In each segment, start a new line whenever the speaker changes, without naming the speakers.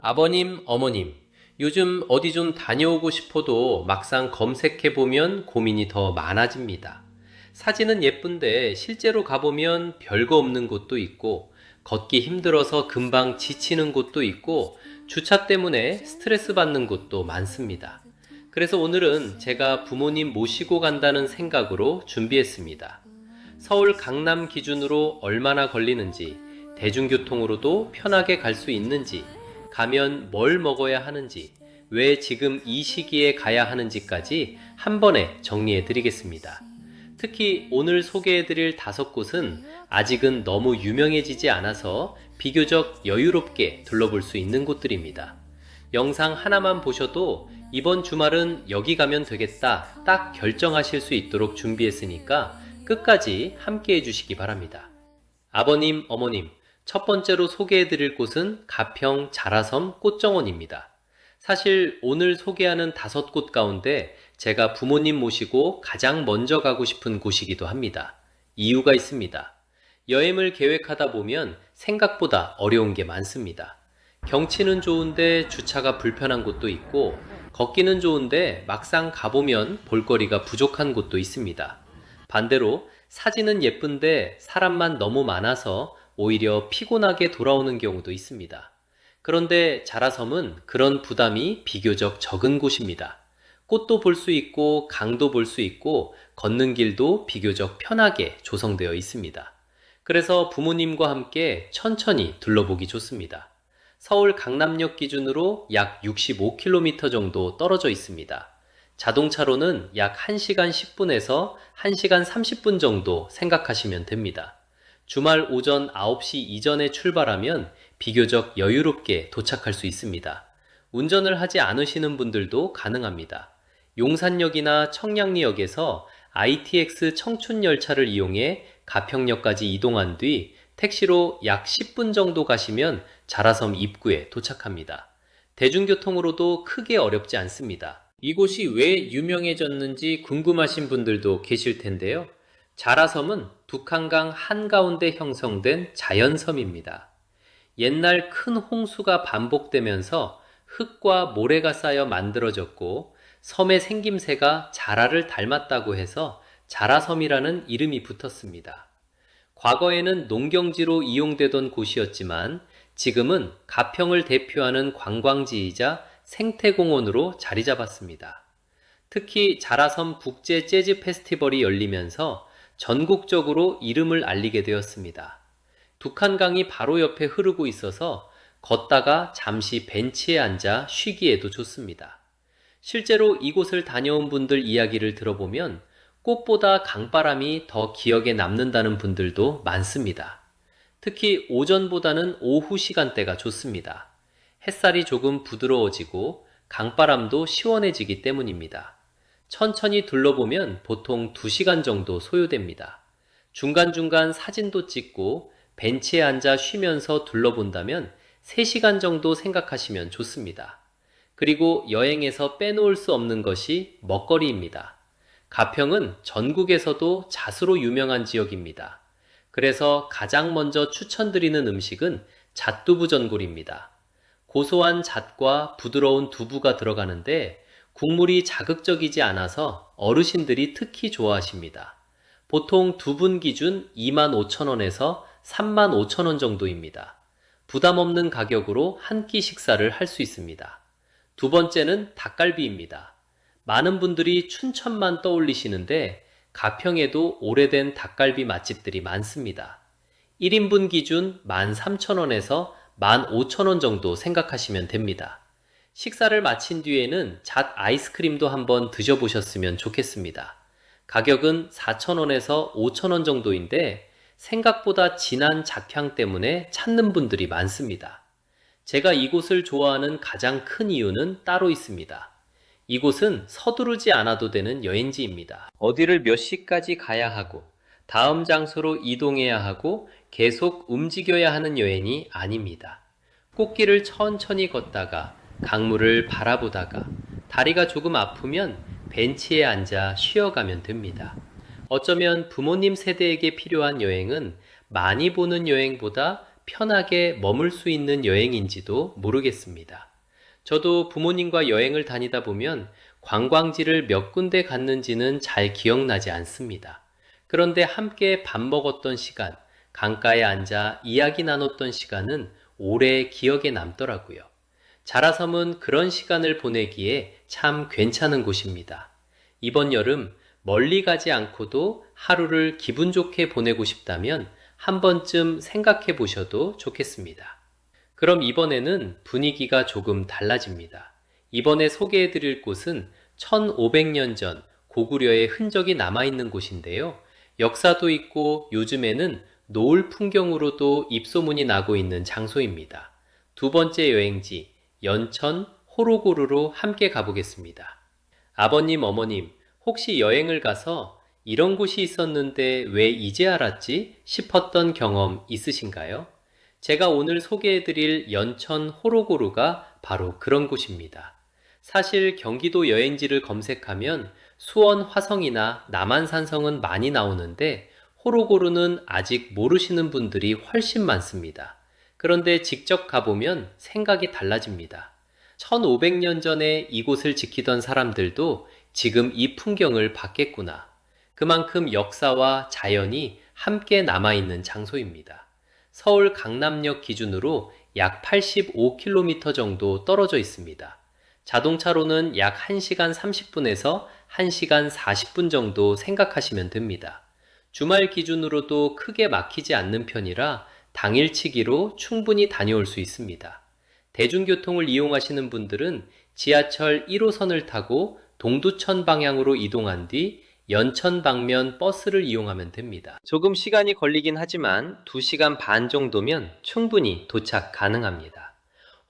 아버님, 어머님, 요즘 어디 좀 다녀오고 싶어도 막상 검색해보면 고민이 더 많아집니다. 사진은 예쁜데 실제로 가보면 별거 없는 곳도 있고, 걷기 힘들어서 금방 지치는 곳도 있고, 주차 때문에 스트레스 받는 곳도 많습니다. 그래서 오늘은 제가 부모님 모시고 간다는 생각으로 준비했습니다. 서울 강남 기준으로 얼마나 걸리는지, 대중교통으로도 편하게 갈 수 있는지, 가면 뭘 먹어야 하는지, 왜 지금 이 시기에 가야 하는지까지 한 번에 정리해 드리겠습니다. 특히 오늘 소개해 드릴 5곳은 아직은 너무 유명해지지 않아서 비교적 여유롭게 둘러볼 수 있는 곳들입니다. 영상 하나만 보셔도 이번 주말은 여기 가면 되겠다 딱 결정하실 수 있도록 준비했으니까 끝까지 함께 해주시기 바랍니다. 아버님, 어머님, 첫 번째로 소개해 드릴 곳은 가평 자라섬 꽃정원입니다. 사실 오늘 소개하는 5곳 가운데 제가 부모님 모시고 가장 먼저 가고 싶은 곳이기도 합니다. 이유가 있습니다. 여행을 계획하다 보면 생각보다 어려운 게 많습니다. 경치는 좋은데 주차가 불편한 곳도 있고, 걷기는 좋은데 막상 가보면 볼거리가 부족한 곳도 있습니다. 반대로 사진은 예쁜데 사람만 너무 많아서 오히려 피곤하게 돌아오는 경우도 있습니다. 그런데 자라섬은 그런 부담이 비교적 적은 곳입니다. 꽃도 볼 수 있고 강도 볼 수 있고 걷는 길도 비교적 편하게 조성되어 있습니다. 그래서 부모님과 함께 천천히 둘러보기 좋습니다. 서울 강남역 기준으로 약 65km 정도 떨어져 있습니다. 자동차로는 약 1시간 10분에서 1시간 30분 정도 생각하시면 됩니다. 주말 오전 9시 이전에 출발하면 비교적 여유롭게 도착할 수 있습니다. 운전을 하지 않으시는 분들도 가능합니다. 용산역이나 청량리역에서 ITX 청춘열차를 이용해 가평역까지 이동한 뒤 택시로 약 10분 정도 가시면 자라섬 입구에 도착합니다. 대중교통으로도 크게 어렵지 않습니다. 이곳이 왜 유명해졌는지 궁금하신 분들도 계실 텐데요. 자라섬은 두칸강 한가운데 형성된 자연섬입니다. 옛날 큰 홍수가 반복되면서 흙과 모래가 쌓여 만들어졌고, 섬의 생김새가 자라를 닮았다고 해서 자라섬이라는 이름이 붙었습니다. 과거에는 농경지로 이용되던 곳이었지만 지금은 가평을 대표하는 관광지이자 생태공원으로 자리 잡았습니다. 특히 자라섬 국제 재즈 페스티벌이 열리면서 전국적으로 이름을 알리게 되었습니다. 두칸강이 바로 옆에 흐르고 있어서 걷다가 잠시 벤치에 앉아 쉬기에도 좋습니다. 실제로 이곳을 다녀온 분들 이야기를 들어보면 꽃보다 강바람이 더 기억에 남는다는 분들도 많습니다. 특히 오전보다는 오후 시간대가 좋습니다. 햇살이 조금 부드러워지고 강바람도 시원해지기 때문입니다. 천천히 둘러보면 보통 2시간 정도 소요됩니다. 중간중간 사진도 찍고 벤치에 앉아 쉬면서 둘러본다면 3시간 정도 생각하시면 좋습니다. 그리고 여행에서 빼놓을 수 없는 것이 먹거리입니다. 가평은 전국에서도 잣으로 유명한 지역입니다. 그래서 가장 먼저 추천드리는 음식은 잣두부전골입니다. 고소한 잣과 부드러운 두부가 들어가는데 국물이 자극적이지 않아서 어르신들이 특히 좋아하십니다. 보통 2분 기준 25,000원에서 35,000원 정도입니다. 부담 없는 가격으로 한 끼 식사를 할 수 있습니다. 두 번째는 닭갈비입니다. 많은 분들이 춘천만 떠올리시는데 가평에도 오래된 닭갈비 맛집들이 많습니다. 1인분 기준 13,000원에서 15,000원 정도 생각하시면 됩니다. 식사를 마친 뒤에는 잣 아이스크림도 한번 드셔보셨으면 좋겠습니다. 가격은 4,000원에서 5,000원 정도인데 생각보다 진한 잣향 때문에 찾는 분들이 많습니다. 제가 이곳을 좋아하는 가장 큰 이유는 따로 있습니다. 이곳은 서두르지 않아도 되는 여행지입니다. 어디를 몇 시까지 가야 하고 다음 장소로 이동해야 하고 계속 움직여야 하는 여행이 아닙니다. 꽃길을 천천히 걷다가 강물을 바라보다가 다리가 조금 아프면 벤치에 앉아 쉬어가면 됩니다. 어쩌면 부모님 세대에게 필요한 여행은 많이 보는 여행보다 편하게 머물 수 있는 여행인지도 모르겠습니다. 저도 부모님과 여행을 다니다 보면 관광지를 몇 군데 갔는지는 잘 기억나지 않습니다. 그런데 함께 밥 먹었던 시간, 강가에 앉아 이야기 나눴던 시간은 오래 기억에 남더라고요. 자라섬은 그런 시간을 보내기에 참 괜찮은 곳입니다. 이번 여름 멀리 가지 않고도 하루를 기분 좋게 보내고 싶다면 한 번쯤 생각해 보셔도 좋겠습니다. 그럼 이번에는 분위기가 조금 달라집니다. 이번에 소개해 드릴 곳은 1500년 전 고구려의 흔적이 남아있는 곳인데요. 역사도 있고 요즘에는 노을 풍경으로도 입소문이 나고 있는 장소입니다. 두 번째 여행지, 연천 호로고루로 함께 가보겠습니다. 아버님, 어머님, 혹시 여행을 가서 이런 곳이 있었는데 왜 이제 알았지 싶었던 경험 있으신가요? 제가 오늘 소개해드릴 연천 호로고루가 바로 그런 곳입니다. 사실 경기도 여행지를 검색하면 수원 화성이나 남한산성은 많이 나오는데 호로고루는 아직 모르시는 분들이 훨씬 많습니다. 그런데 직접 가보면 생각이 달라집니다. 1500년 전에 이곳을 지키던 사람들도 지금 이 풍경을 봤겠구나. 그만큼 역사와 자연이 함께 남아있는 장소입니다. 서울 강남역 기준으로 약 85km 정도 떨어져 있습니다. 자동차로는 약 1시간 30분에서 1시간 40분 정도 생각하시면 됩니다. 주말 기준으로도 크게 막히지 않는 편이라 당일치기로 충분히 다녀올 수 있습니다. 대중교통을 이용하시는 분들은 지하철 1호선을 타고 동두천 방향으로 이동한 뒤 연천 방면 버스를 이용하면 됩니다. 조금 시간이 걸리긴 하지만 2시간 반 정도면 충분히 도착 가능합니다.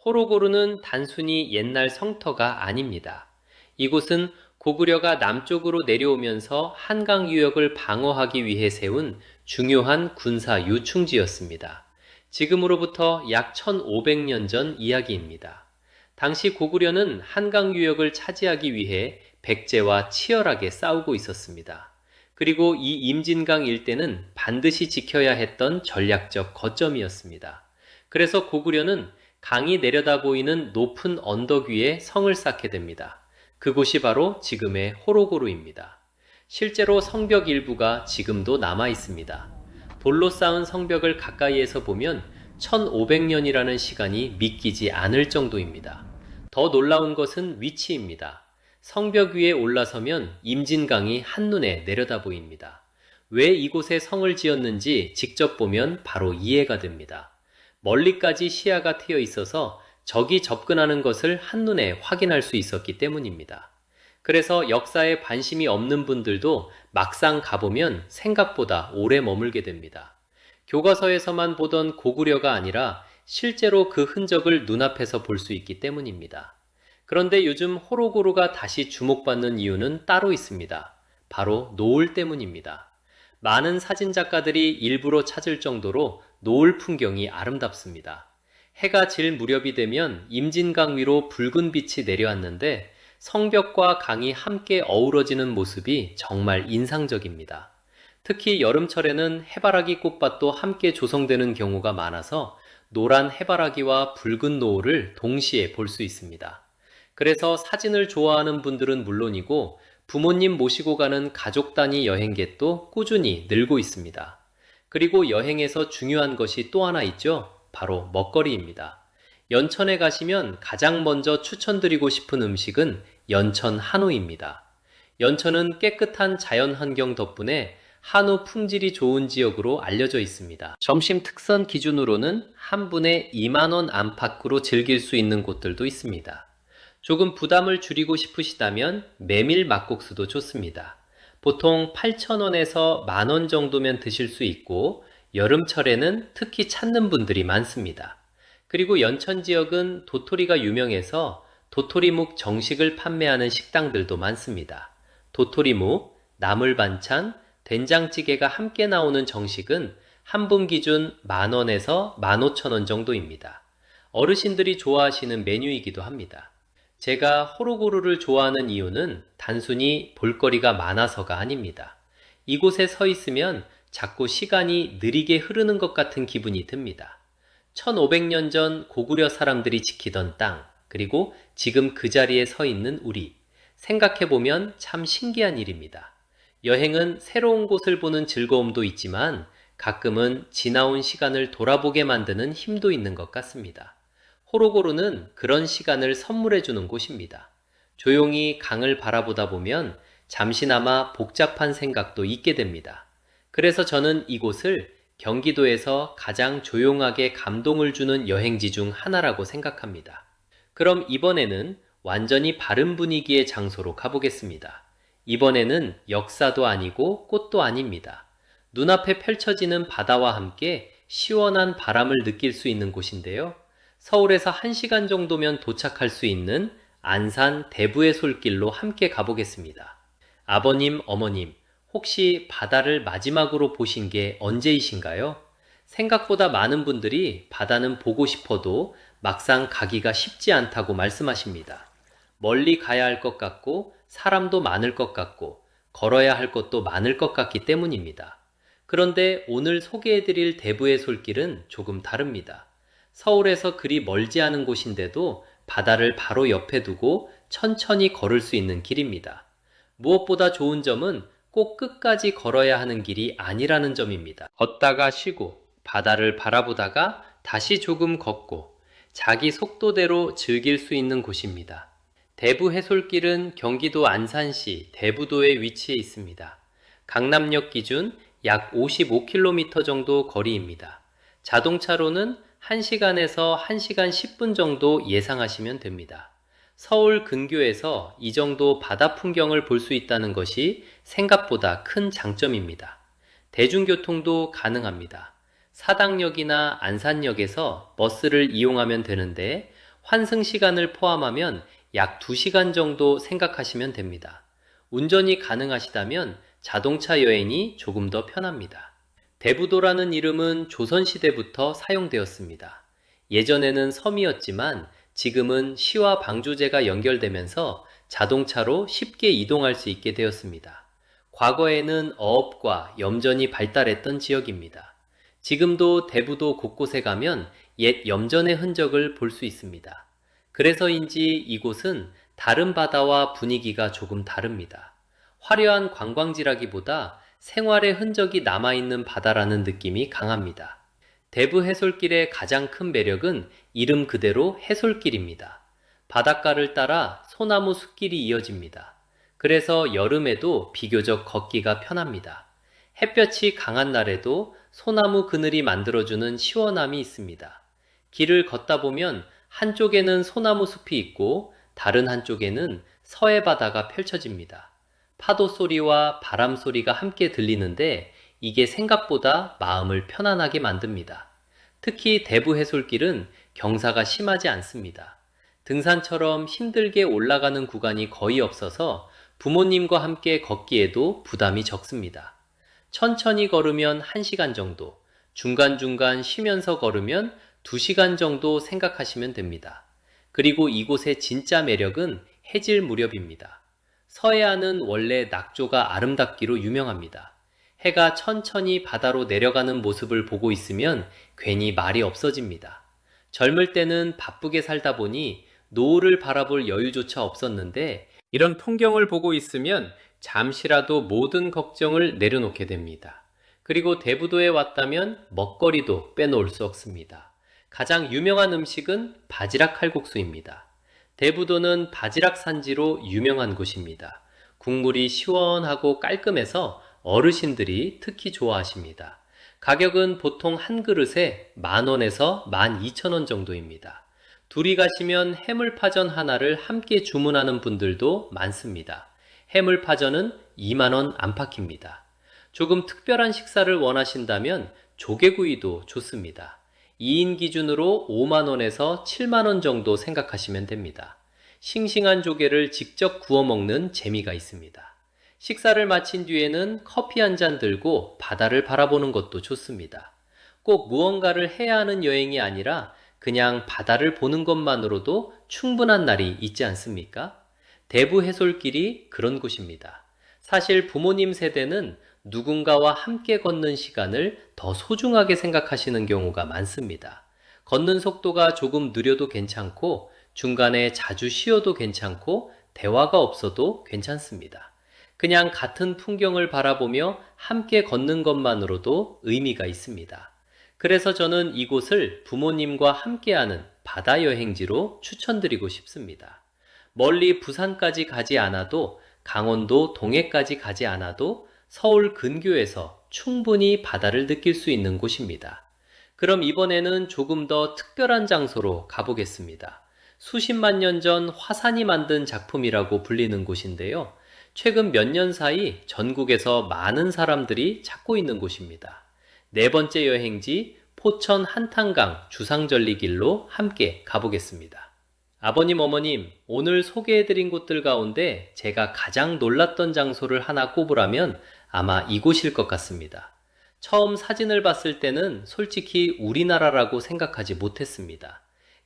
호로고루는 단순히 옛날 성터가 아닙니다. 이곳은 고구려가 남쪽으로 내려오면서 한강 유역을 방어하기 위해 세운 중요한 군사 요충지였습니다. 지금으로부터 약 1500년 전 이야기입니다. 당시 고구려는 한강 유역을 차지하기 위해 백제와 치열하게 싸우고 있었습니다. 그리고 이 임진강 일대는 반드시 지켜야 했던 전략적 거점이었습니다. 그래서 고구려는 강이 내려다 보이는 높은 언덕 위에 성을 쌓게 됩니다. 그곳이 바로 지금의 호로고루입니다. 실제로 성벽 일부가 지금도 남아 있습니다. 돌로 쌓은 성벽을 가까이에서 보면 1500년이라는 시간이 믿기지 않을 정도입니다. 더 놀라운 것은 위치입니다. 성벽 위에 올라서면 임진강이 한눈에 내려다 보입니다. 왜 이곳에 성을 지었는지 직접 보면 바로 이해가 됩니다. 멀리까지 시야가 트여 있어서 적이 접근하는 것을 한눈에 확인할 수 있었기 때문입니다. 그래서 역사에 관심이 없는 분들도 막상 가보면 생각보다 오래 머물게 됩니다. 교과서에서만 보던 고구려가 아니라 실제로 그 흔적을 눈앞에서 볼 수 있기 때문입니다. 그런데 요즘 호로고루가 다시 주목받는 이유는 따로 있습니다. 바로 노을 때문입니다. 많은 사진작가들이 일부러 찾을 정도로 노을 풍경이 아름답습니다. 해가 질 무렵이 되면 임진강 위로 붉은 빛이 내려왔는데 성벽과 강이 함께 어우러지는 모습이 정말 인상적입니다. 특히 여름철에는 해바라기 꽃밭도 함께 조성되는 경우가 많아서 노란 해바라기와 붉은 노을을 동시에 볼 수 있습니다. 그래서 사진을 좋아하는 분들은 물론이고 부모님 모시고 가는 가족 단위 여행객도 꾸준히 늘고 있습니다. 그리고 여행에서 중요한 것이 또 하나 있죠. 바로 먹거리입니다. 연천에 가시면 가장 먼저 추천드리고 싶은 음식은 연천 한우입니다. 연천은 깨끗한 자연 환경 덕분에 한우 품질이 좋은 지역으로 알려져 있습니다. 점심 특선 기준으로는 한 분에 2만 원 안팎으로 즐길 수 있는 곳들도 있습니다. 조금 부담을 줄이고 싶으시다면 메밀 막국수도 좋습니다. 보통 8,000원에서 10,000원 정도면 드실 수 있고 여름철에는 특히 찾는 분들이 많습니다. 그리고 연천 지역은 도토리가 유명해서 도토리묵 정식을 판매하는 식당들도 많습니다. 도토리묵, 나물 반찬, 된장찌개가 함께 나오는 정식은 한 분 기준 10,000원에서 15,000원 정도입니다. 어르신들이 좋아하시는 메뉴이기도 합니다. 제가 호로고루를 좋아하는 이유는 단순히 볼거리가 많아서가 아닙니다. 이곳에 서 있으면 자꾸 시간이 느리게 흐르는 것 같은 기분이 듭니다. 1500년 전 고구려 사람들이 지키던 땅, 그리고 지금 그 자리에 서 있는 우리. 생각해보면 참 신기한 일입니다. 여행은 새로운 곳을 보는 즐거움도 있지만 가끔은 지나온 시간을 돌아보게 만드는 힘도 있는 것 같습니다. 호로고루는 그런 시간을 선물해주는 곳입니다. 조용히 강을 바라보다 보면 잠시나마 복잡한 생각도 있게 됩니다. 그래서 저는 이곳을 경기도에서 가장 조용하게 감동을 주는 여행지 중 하나라고 생각합니다. 그럼 이번에는 완전히 바른 분위기의 장소로 가보겠습니다. 이번에는 역사도 아니고 꽃도 아닙니다. 눈앞에 펼쳐지는 바다와 함께 시원한 바람을 느낄 수 있는 곳인데요. 서울에서 1시간 정도면 도착할 수 있는 안산 대부의 솔길로 함께 가보겠습니다. 아버님, 어머님, 혹시 바다를 마지막으로 보신 게 언제이신가요? 생각보다 많은 분들이 바다는 보고 싶어도 막상 가기가 쉽지 않다고 말씀하십니다. 멀리 가야 할 것 같고 사람도 많을 것 같고 걸어야 할 것도 많을 것 같기 때문입니다. 그런데 오늘 소개해드릴 대부의 솔길은 조금 다릅니다. 서울에서 그리 멀지 않은 곳인데도 바다를 바로 옆에 두고 천천히 걸을 수 있는 길입니다. 무엇보다 좋은 점은 꼭 끝까지 걸어야 하는 길이 아니라는 점입니다. 걷다가 쉬고 바다를 바라보다가 다시 조금 걷고 자기 속도대로 즐길 수 있는 곳입니다. 대부 해솔길은 경기도 안산시 대부도에 위치해 있습니다. 강남역 기준 약 55km 정도 거리입니다. 자동차로는 1시간에서 1시간 10분 정도 예상하시면 됩니다. 서울 근교에서 이 정도 바다 풍경을 볼 수 있다는 것이 생각보다 큰 장점입니다. 대중교통도 가능합니다. 사당역이나 안산역에서 버스를 이용하면 되는데 환승 시간을 포함하면 약 2시간 정도 생각하시면 됩니다. 운전이 가능하시다면 자동차 여행이 조금 더 편합니다. 대부도라는 이름은 조선시대부터 사용되었습니다. 예전에는 섬이었지만 지금은 시와 방주제가 연결되면서 자동차로 쉽게 이동할 수 있게 되었습니다. 과거에는 어업과 염전이 발달했던 지역입니다. 지금도 대부도 곳곳에 가면 옛 염전의 흔적을 볼 수 있습니다. 그래서인지 이곳은 다른 바다와 분위기가 조금 다릅니다. 화려한 관광지라기보다 생활의 흔적이 남아있는 바다라는 느낌이 강합니다. 대부 해솔길의 가장 큰 매력은 이름 그대로 해솔길입니다. 바닷가를 따라 소나무 숲길이 이어집니다. 그래서 여름에도 비교적 걷기가 편합니다. 햇볕이 강한 날에도 소나무 그늘이 만들어주는 시원함이 있습니다. 길을 걷다 보면 한쪽에는 소나무 숲이 있고 다른 한쪽에는 서해 바다가 펼쳐집니다. 파도 소리와 바람 소리가 함께 들리는데 이게 생각보다 마음을 편안하게 만듭니다. 특히 대부 해솔길은 경사가 심하지 않습니다. 등산처럼 힘들게 올라가는 구간이 거의 없어서 부모님과 함께 걷기에도 부담이 적습니다. 천천히 걸으면 1시간 정도, 중간중간 쉬면서 걸으면 2시간 정도 생각하시면 됩니다. 그리고 이곳의 진짜 매력은 해질 무렵입니다. 서해안은 원래 낙조가 아름답기로 유명합니다. 해가 천천히 바다로 내려가는 모습을 보고 있으면 괜히 말이 없어집니다. 젊을 때는 바쁘게 살다 보니 노을을 바라볼 여유조차 없었는데 이런 풍경을 보고 있으면 잠시라도 모든 걱정을 내려놓게 됩니다. 그리고 대부도에 왔다면 먹거리도 빼놓을 수 없습니다. 가장 유명한 음식은 바지락 칼국수입니다. 대부도는 바지락 산지로 유명한 곳입니다. 국물이 시원하고 깔끔해서 어르신들이 특히 좋아하십니다. 가격은 보통 한 그릇에 10,000원에서 12,000원 정도입니다. 둘이 가시면 해물파전 하나를 함께 주문하는 분들도 많습니다. 해물파전은 20,000원 안팎입니다. 조금 특별한 식사를 원하신다면 조개구이도 좋습니다. 2인 기준으로 50,000원에서 70,000원 정도 생각하시면 됩니다. 싱싱한 조개를 직접 구워 먹는 재미가 있습니다. 식사를 마친 뒤에는 커피 한 잔 들고 바다를 바라보는 것도 좋습니다. 꼭 무언가를 해야 하는 여행이 아니라 그냥 바다를 보는 것만으로도 충분한 날이 있지 않습니까? 대부 해솔길이 그런 곳입니다. 사실 부모님 세대는 누군가와 함께 걷는 시간을 더 소중하게 생각하시는 경우가 많습니다. 걷는 속도가 조금 느려도 괜찮고 중간에 자주 쉬어도 괜찮고 대화가 없어도 괜찮습니다. 그냥 같은 풍경을 바라보며 함께 걷는 것만으로도 의미가 있습니다. 그래서 저는 이곳을 부모님과 함께하는 바다 여행지로 추천드리고 싶습니다. 멀리 부산까지 가지 않아도 강원도 동해까지 가지 않아도 서울 근교에서 충분히 바다를 느낄 수 있는 곳입니다. 그럼 이번에는 조금 더 특별한 장소로 가보겠습니다. 수십만 년 전 화산이 만든 작품이라고 불리는 곳인데요. 최근 몇 년 사이 전국에서 많은 사람들이 찾고 있는 곳입니다. 네 번째 여행지 포천 한탄강 주상절리길로 함께 가보겠습니다. 아버님, 어머님, 오늘 소개해드린 곳들 가운데 제가 가장 놀랐던 장소를 하나 꼽으라면 아마 이곳일 것 같습니다. 처음 사진을 봤을 때는 솔직히 우리나라라고 생각하지 못했습니다.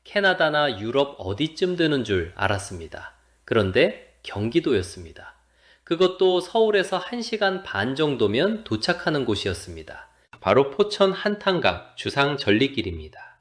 캐나다나 유럽 어디쯤 되는 줄 알았습니다. 그런데 경기도였습니다. 그것도 서울에서 1시간 반 정도면 도착하는 곳이었습니다. 바로 포천 한탄강 주상절리길입니다.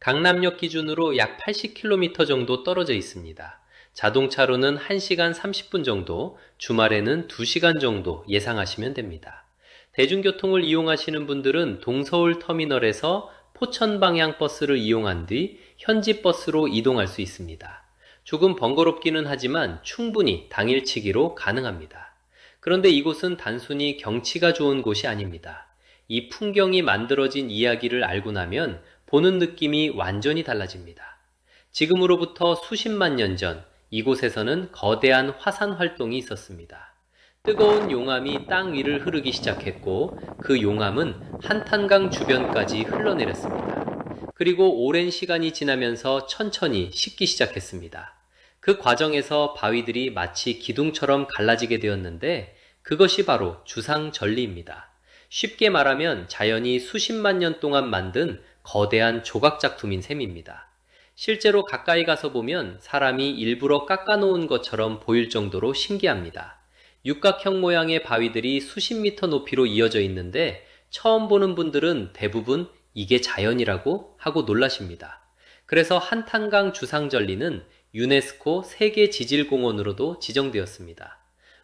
강남역 기준으로 약 80km 정도 떨어져 있습니다. 자동차로는 1시간 30분 정도, 주말에는 2시간 정도 예상하시면 됩니다. 대중교통을 이용하시는 분들은 동서울 터미널에서 포천 방향 버스를 이용한 뒤 현지 버스로 이동할 수 있습니다. 조금 번거롭기는 하지만 충분히 당일치기로 가능합니다. 그런데 이곳은 단순히 경치가 좋은 곳이 아닙니다. 이 풍경이 만들어진 이야기를 알고 나면 보는 느낌이 완전히 달라집니다. 지금으로부터 수십만 년 전 이곳에서는 거대한 화산 활동이 있었습니다. 뜨거운 용암이 땅 위를 흐르기 시작했고 그 용암은 한탄강 주변까지 흘러내렸습니다. 그리고 오랜 시간이 지나면서 천천히 식기 시작했습니다. 그 과정에서 바위들이 마치 기둥처럼 갈라지게 되었는데 그것이 바로 주상절리입니다. 쉽게 말하면 자연이 수십만 년 동안 만든 거대한 조각작품인 셈입니다. 실제로 가까이 가서 보면 사람이 일부러 깎아놓은 것처럼 보일 정도로 신기합니다. 육각형 모양의 바위들이 수십 미터 높이로 이어져 있는데 처음 보는 분들은 대부분 이게 자연이라고 하고 놀라십니다. 그래서 한탄강 주상절리는 유네스코 세계지질공원으로도 지정되었습니다.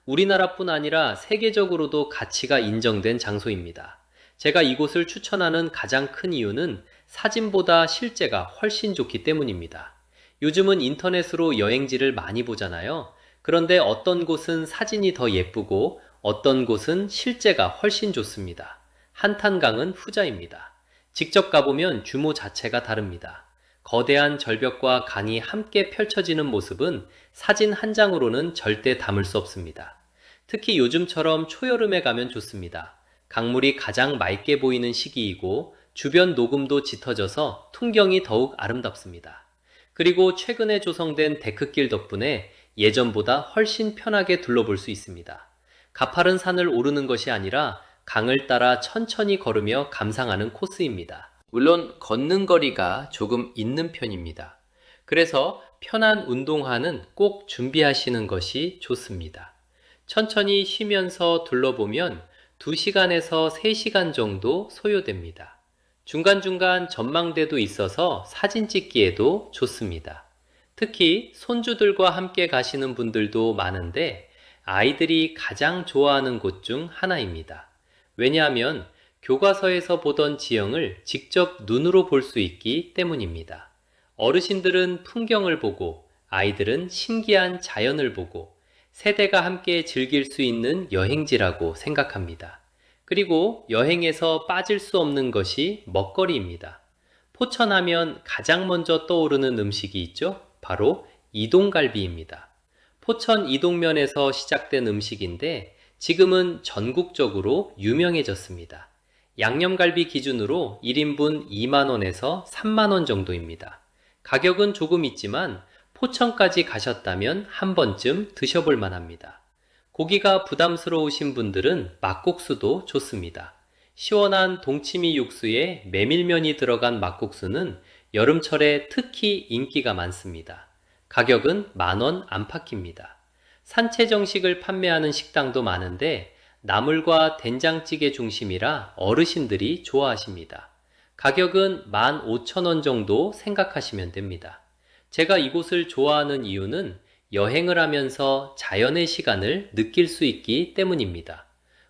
우리나라뿐 아니라 세계적으로도 가치가 인정된 장소입니다. 제가 이곳을 추천하는 가장 큰 이유는 사진보다 실제가 훨씬 좋기 때문입니다. 요즘은 인터넷으로 여행지를 많이 보잖아요. 그런데 어떤 곳은 사진이 더 예쁘고 어떤 곳은 실제가 훨씬 좋습니다. 한탄강은 후자입니다. 직접 가보면 규모 자체가 다릅니다. 거대한 절벽과 강이 함께 펼쳐지는 모습은 사진 한 장으로는 절대 담을 수 없습니다. 특히 요즘처럼 초여름에 가면 좋습니다. 강물이 가장 맑게 보이는 시기이고 주변 녹음도 짙어져서 풍경이 더욱 아름답습니다. 그리고 최근에 조성된 데크길 덕분에 예전보다 훨씬 편하게 둘러볼 수 있습니다. 가파른 산을 오르는 것이 아니라 강을 따라 천천히 걸으며 감상하는 코스입니다. 물론 걷는 거리가 조금 있는 편입니다. 그래서 편한 운동화는 꼭 준비하시는 것이 좋습니다. 천천히 쉬면서 둘러보면 2시간에서 3시간 정도 소요됩니다. 중간중간 전망대도 있어서 사진 찍기에도 좋습니다. 특히 손주들과 함께 가시는 분들도 많은데 아이들이 가장 좋아하는 곳 중 하나입니다. 왜냐하면 교과서에서 보던 지형을 직접 눈으로 볼 수 있기 때문입니다. 어르신들은 풍경을 보고 아이들은 신기한 자연을 보고 세대가 함께 즐길 수 있는 여행지라고 생각합니다. 그리고 여행에서 빠질 수 없는 것이 먹거리입니다. 포천하면 가장 먼저 떠오르는 음식이 있죠? 바로 이동갈비입니다. 포천 이동면에서 시작된 음식인데 지금은 전국적으로 유명해졌습니다. 양념갈비 기준으로 1인분 2만원에서 3만원 정도입니다. 가격은 조금 있지만 포천까지 가셨다면 한 번쯤 드셔볼 만합니다. 고기가 부담스러우신 분들은 막국수도 좋습니다. 시원한 동치미 육수에 메밀면이 들어간 막국수는 여름철에 특히 인기가 많습니다. 가격은 10,000원 안팎입니다. 산채 정식을 판매하는 식당도 많은데 나물과 된장찌개 중심이라 어르신들이 좋아하십니다. 가격은 15,000원 정도 생각하시면 됩니다. 제가 이곳을 좋아하는 이유는 여행을 하면서 자연의 시간을 느낄 수 있기 때문입니다.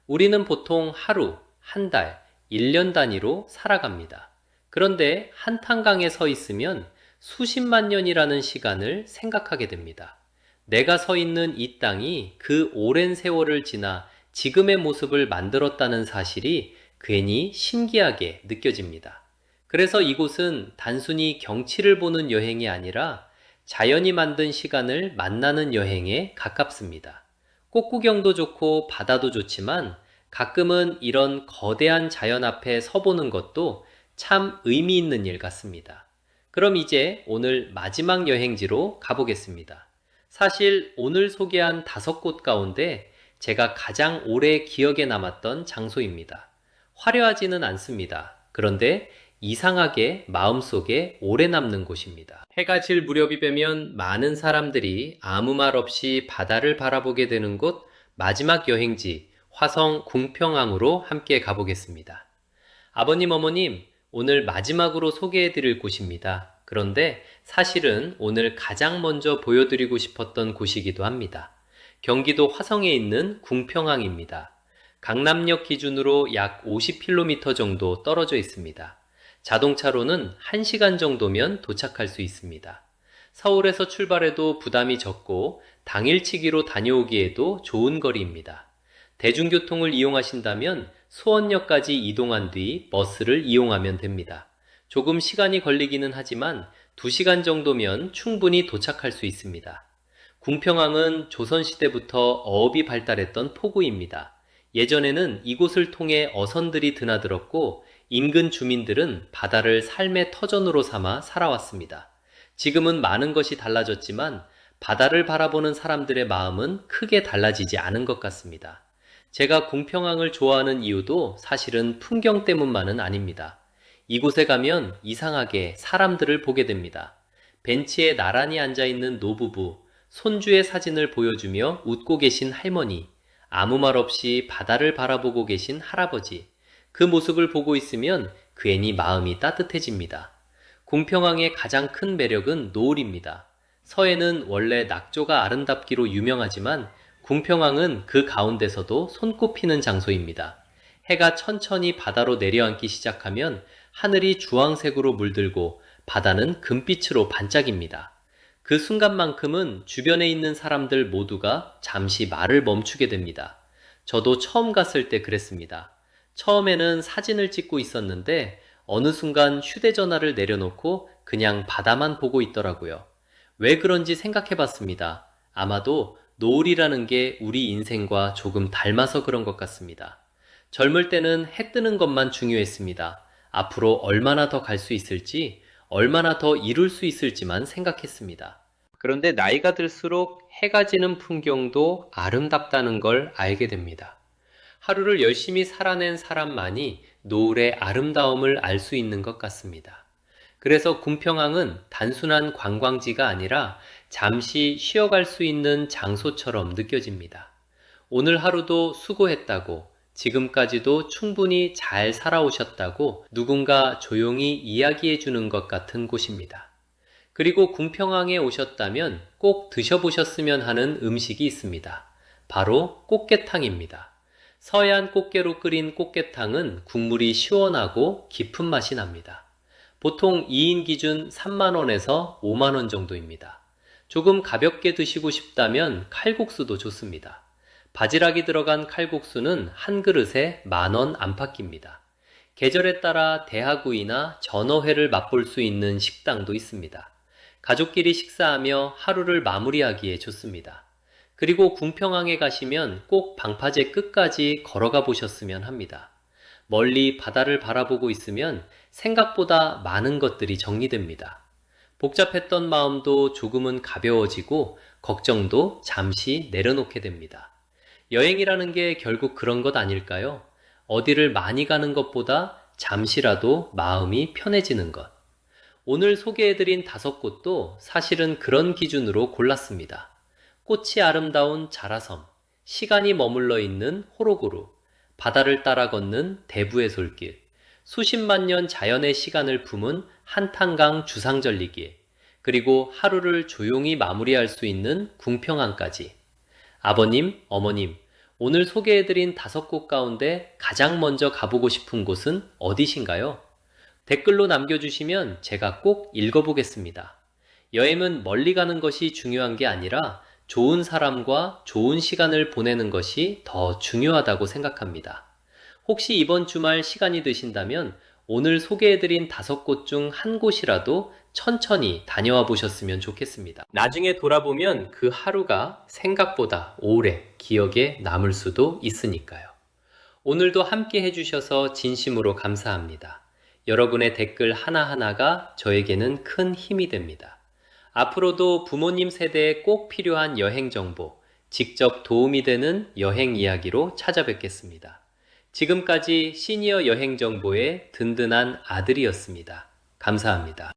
우리는 보통 하루, 한 달, 1년 단위로 살아갑니다. 그런데 한탄강에 서 있으면 수십만 년이라는 시간을 생각하게 됩니다. 내가 서 있는 이 땅이 그 오랜 세월을 지나 지금의 모습을 만들었다는 사실이 괜히 신기하게 느껴집니다. 그래서 이곳은 단순히 경치를 보는 여행이 아니라 자연이 만든 시간을 만나는 여행에 가깝습니다. 꽃구경도 좋고 바다도 좋지만 가끔은 이런 거대한 자연 앞에 서보는 것도 참 의미 있는 일 같습니다. 그럼 이제 오늘 마지막 여행지로 가보겠습니다. 사실 오늘 소개한 5곳 가운데 제가 가장 오래 기억에 남았던 장소입니다. 화려하지는 않습니다. 그런데 이상하게 마음속에 오래 남는 곳입니다. 해가 질 무렵이 되면 많은 사람들이 아무 말 없이 바다를 바라보게 되는 곳 마지막 여행지 화성 궁평항으로 함께 가보겠습니다. 아버님, 어머님, 오늘 마지막으로 소개해드릴 곳입니다. 그런데 사실은 오늘 가장 먼저 보여드리고 싶었던 곳이기도 합니다. 경기도 화성에 있는 궁평항입니다. 강남역 기준으로 약 50km 정도 떨어져 있습니다. 자동차로는 1시간 정도면 도착할 수 있습니다. 서울에서 출발해도 부담이 적고 당일치기로 다녀오기에도 좋은 거리입니다. 대중교통을 이용하신다면 수원역까지 이동한 뒤 버스를 이용하면 됩니다. 조금 시간이 걸리기는 하지만 2시간 정도면 충분히 도착할 수 있습니다. 궁평항은 조선시대부터 어업이 발달했던 포구입니다. 예전에는 이곳을 통해 어선들이 드나들었고 인근 주민들은 바다를 삶의 터전으로 삼아 살아왔습니다. 지금은 많은 것이 달라졌지만 바다를 바라보는 사람들의 마음은 크게 달라지지 않은 것 같습니다. 제가 궁평항을 좋아하는 이유도 사실은 풍경 때문만은 아닙니다. 이곳에 가면 이상하게 사람들을 보게 됩니다. 벤치에 나란히 앉아있는 노부부, 손주의 사진을 보여주며 웃고 계신 할머니, 아무 말 없이 바다를 바라보고 계신 할아버지, 그 모습을 보고 있으면 괜히 마음이 따뜻해집니다. 궁평항의 가장 큰 매력은 노을입니다. 서해는 원래 낙조가 아름답기로 유명하지만 궁평항은 그 가운데서도 손꼽히는 장소입니다. 해가 천천히 바다로 내려앉기 시작하면 하늘이 주황색으로 물들고 바다는 금빛으로 반짝입니다. 그 순간만큼은 주변에 있는 사람들 모두가 잠시 말을 멈추게 됩니다. 저도 처음 갔을 때 그랬습니다. 처음에는 사진을 찍고 있었는데 어느 순간 휴대전화를 내려놓고 그냥 바다만 보고 있더라고요. 왜 그런지 생각해 봤습니다. 아마도 노을이라는 게 우리 인생과 조금 닮아서 그런 것 같습니다. 젊을 때는 해 뜨는 것만 중요했습니다. 앞으로 얼마나 더 갈 수 있을지, 얼마나 더 이룰 수 있을지만 생각했습니다. 그런데 나이가 들수록 해가 지는 풍경도 아름답다는 걸 알게 됩니다. 하루를 열심히 살아낸 사람만이 노을의 아름다움을 알 수 있는 것 같습니다. 그래서 궁평항은 단순한 관광지가 아니라 잠시 쉬어갈 수 있는 장소처럼 느껴집니다. 오늘 하루도 수고했다고, 지금까지도 충분히 잘 살아오셨다고 누군가 조용히 이야기해 주는 것 같은 곳입니다. 그리고 궁평항에 오셨다면 꼭 드셔보셨으면 하는 음식이 있습니다. 바로 꽃게탕입니다. 서해안 꽃게로 끓인 꽃게탕은 국물이 시원하고 깊은 맛이 납니다. 보통 2인 기준 3만원에서 5만원 정도입니다. 조금 가볍게 드시고 싶다면 칼국수도 좋습니다. 바지락이 들어간 칼국수는 한 그릇에 10,000원 안팎입니다. 계절에 따라 대하구이나 전어회를 맛볼 수 있는 식당도 있습니다. 가족끼리 식사하며 하루를 마무리하기에 좋습니다. 그리고 궁평항에 가시면 꼭 방파제 끝까지 걸어가 보셨으면 합니다. 멀리 바다를 바라보고 있으면 생각보다 많은 것들이 정리됩니다. 복잡했던 마음도 조금은 가벼워지고 걱정도 잠시 내려놓게 됩니다. 여행이라는 게 결국 그런 것 아닐까요? 어디를 많이 가는 것보다 잠시라도 마음이 편해지는 것. 오늘 소개해드린 5곳도 사실은 그런 기준으로 골랐습니다. 꽃이 아름다운 자라섬, 시간이 머물러 있는 호로구루, 바다를 따라 걷는 대부의 솔길, 수십만 년 자연의 시간을 품은 한탄강 주상절리기에, 그리고 하루를 조용히 마무리할 수 있는 궁평항까지. 아버님, 어머님, 오늘 소개해드린 5곳 가운데 가장 먼저 가보고 싶은 곳은 어디신가요? 댓글로 남겨주시면 제가 꼭 읽어보겠습니다. 여행은 멀리 가는 것이 중요한 게 아니라 좋은 사람과 좋은 시간을 보내는 것이 더 중요하다고 생각합니다. 혹시 이번 주말 시간이 되신다면 오늘 소개해드린 5곳 중 한 곳이라도 천천히 다녀와 보셨으면 좋겠습니다. 나중에 돌아보면 그 하루가 생각보다 오래 기억에 남을 수도 있으니까요. 오늘도 함께 해주셔서 진심으로 감사합니다. 여러분의 댓글 하나하나가 저에게는 큰 힘이 됩니다. 앞으로도 부모님 세대에 꼭 필요한 여행 정보, 직접 도움이 되는 여행 이야기로 찾아뵙겠습니다. 지금까지 시니어 여행 정보의 든든한 아들이었습니다. 감사합니다.